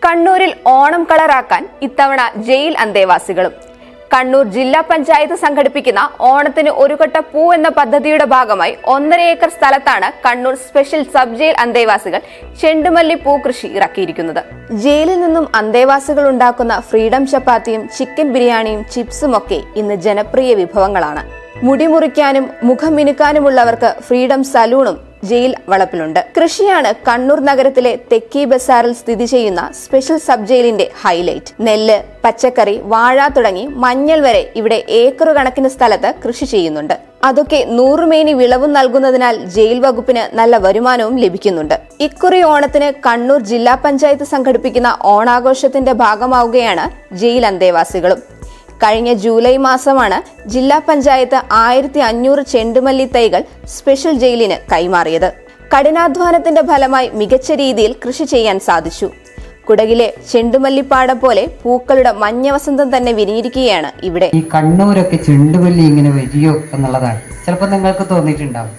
കണ്ണൂരിൽ ഓണം കളറാക്കാൻ ഇത്തവണ ജയിൽ അന്തേവാസികളും. കണ്ണൂർ ജില്ലാ പഞ്ചായത്ത് സംഘടിപ്പിക്കുന്ന ഓണത്തിന് ഒരു കട്ട പൂ എന്ന പദ്ധതിയുടെ ഭാഗമായി 1.5 ഏക്കർ സ്ഥലത്താണ് കണ്ണൂർ സ്പെഷ്യൽ സബ് ജയിൽ അന്തേവാസികൾ ചെണ്ടുമല്ലി പൂ കൃഷി ഇറക്കിയിരിക്കുന്നത്. ജയിലിൽ നിന്നും അന്തേവാസികൾ ഉണ്ടാക്കുന്ന ഫ്രീഡം ചപ്പാത്തിയും ചിക്കൻ ബിരിയാണിയും ചിപ്സും ഒക്കെ ഇന്ന് ജനപ്രിയ വിഭവങ്ങളാണ്. മുടി മുറിക്കാനും മുഖം മിനുക്കാനുമുള്ളവർക്ക് ഫ്രീഡം സലൂണും ജയിൽ വളപ്പിലുണ്ട്. കൃഷിയാണ് കണ്ണൂർ നഗരത്തിലെ തെക്കി ബസാറിൽ സ്ഥിതി ചെയ്യുന്ന സ്പെഷ്യൽ സബ് ജയിലിന്റെ ഹൈലൈറ്റ്. നെല്ല്, പച്ചക്കറി, വാഴ തുടങ്ങി മഞ്ഞൾ വരെ ഇവിടെ ഏക്കർ കണക്കിന് സ്ഥലത്ത് കൃഷി ചെയ്യുന്നുണ്ട്. അതൊക്കെ 100 മേനി വിളവും നൽകുന്നതിനാൽ ജയിൽ വകുപ്പിന് നല്ല വരുമാനവും ലഭിക്കുന്നുണ്ട്. ഇക്കുറി ഓണത്തിന് കണ്ണൂർ ജില്ലാ പഞ്ചായത്ത് സംഘടിപ്പിക്കുന്ന ഓണാഘോഷത്തിന്റെ ഭാഗമാവുകയാണ് ജയിൽ അന്തേവാസികളും. കഴിഞ്ഞ ജൂലൈ മാസമാണ് ജില്ലാ പഞ്ചായത്ത് 1500 ചെണ്ടുമല്ലി തൈകൾ സ്പെഷ്യൽ ജയിലിന് കൈമാറിയത്. കഠിനാധ്വാനത്തിന്റെ ഫലമായി മികച്ച രീതിയിൽ കൃഷി ചെയ്യാൻ സാധിച്ചു. കുടകിലെ ചെണ്ടുമല്ലിപ്പാടം പോലെ പൂക്കളുടെ മഞ്ഞ വസന്തം തന്നെ വിരിഞ്ഞിരിക്കുകയാണ് ഇവിടെ. ഈ കണ്ണൂരൊക്കെ ചെണ്ടുമല്ലി ഇങ്ങനെ വരിയോ എന്നുള്ളതാണ് ചിലപ്പോൾ നിങ്ങൾക്ക് തോന്നിയിട്ടുണ്ടാവും.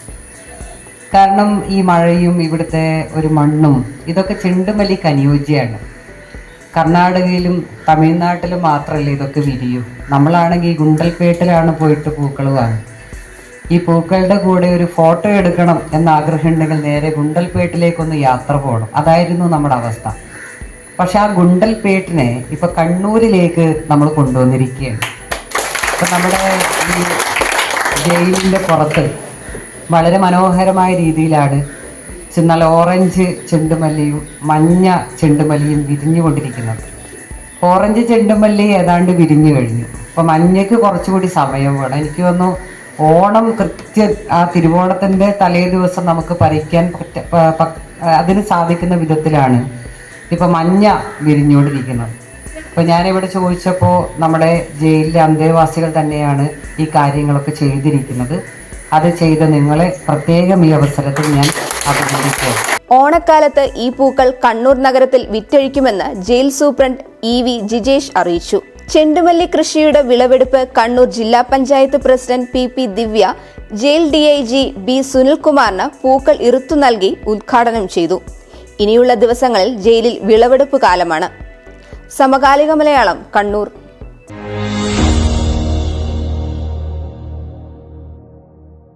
കാരണം ഈ മഴയും ഇവിടുത്തെ ഒരു മണ്ണും ഇതൊക്കെ ചെണ്ടുമല്ലിക്ക് അനുയോജ്യമാണ്. കർണാടകയിലും തമിഴ്നാട്ടിലും മാത്രമല്ല ഇതൊക്കെ വിരിയൂ. നമ്മളാണെങ്കിൽ ഗുണ്ടൽപേട്ടിലാണ് പോയിട്ട് പൂക്കൾ വാങ്ങും. ഈ പൂക്കളുടെ കൂടെ ഒരു ഫോട്ടോ എടുക്കണം എന്ന ആഗ്രഹം ഉണ്ടെങ്കിൽ നേരെ ഗുണ്ടൽപേട്ടിലേക്കൊന്ന് യാത്ര പോകണം. അതായിരുന്നു നമ്മുടെ അവസ്ഥ. പക്ഷെ ആ ഗുണ്ടൽപേട്ടിനെ ഇപ്പൊ കണ്ണൂരിലേക്ക് നമ്മൾ കൊണ്ടുവന്നിരിക്കുകയാണ്. ഇപ്പൊ നമ്മുടെ ഈ ജയിലിന്റെ പുറത്ത് വളരെ മനോഹരമായ രീതിയിലാണ് നല്ല ഓറഞ്ച് ചെണ്ടുമല്ലിയും മഞ്ഞ ചെണ്ടുമല്ലിയും വിരിഞ്ഞുകൊണ്ടിരിക്കുന്നത്. ഓറഞ്ച് ചെണ്ടുമല്ലി ഏതാണ്ട് വിരിഞ്ഞു കഴിഞ്ഞു. അപ്പോൾ മഞ്ഞയ്ക്ക് കുറച്ചുകൂടി സമയം വേണം. എനിക്ക് തോന്നുന്നു ഓണം ആ തിരുവോണത്തിൻ്റെ തലേ ദിവസം നമുക്ക് പറിക്കാൻ അതിന് സാധിക്കുന്ന വിധത്തിലാണ് ഇപ്പം മഞ്ഞ വിരിഞ്ഞുകൊണ്ടിരിക്കുന്നത്. അപ്പോൾ ഞാനിവിടെ ചോദിച്ചപ്പോൾ നമ്മുടെ ജയിലിലെ അന്തേവാസികൾ തന്നെയാണ് ഈ കാര്യങ്ങളൊക്കെ ചെയ്തിരിക്കുന്നത്. അത് ചെയ്ത നിങ്ങളെ പ്രത്യേകം ഈ അവസരത്തിൽ ഞാൻ അഭിനന്ദിക്കുന്നു. ഓണക്കാലത്ത് ഈ പൂക്കൾ കണ്ണൂർ നഗരത്തിൽ വിറ്റഴിക്കുമെന്ന് ജയിൽ സൂപ്രണ്ട് EV ജിജേഷ് അറിയിച്ചു. ചെണ്ടുമല്ലി കൃഷിയുടെ വിളവെടുപ്പ് കണ്ണൂർ ജില്ലാ പഞ്ചായത്ത് പ്രസിഡന്റ് PP ദിവ്യ ജയിൽ DIG B സുനിൽകുമാറിന് പൂക്കൾ ഇറുത്തു നൽകി ഉദ്ഘാടനം ചെയ്തു. ഇനിയുള്ള ദിവസങ്ങളിൽ ജയിലിൽ വിളവെടുപ്പ് കാലമാണ്. സമകാലിക മലയാളം, കണ്ണൂർ.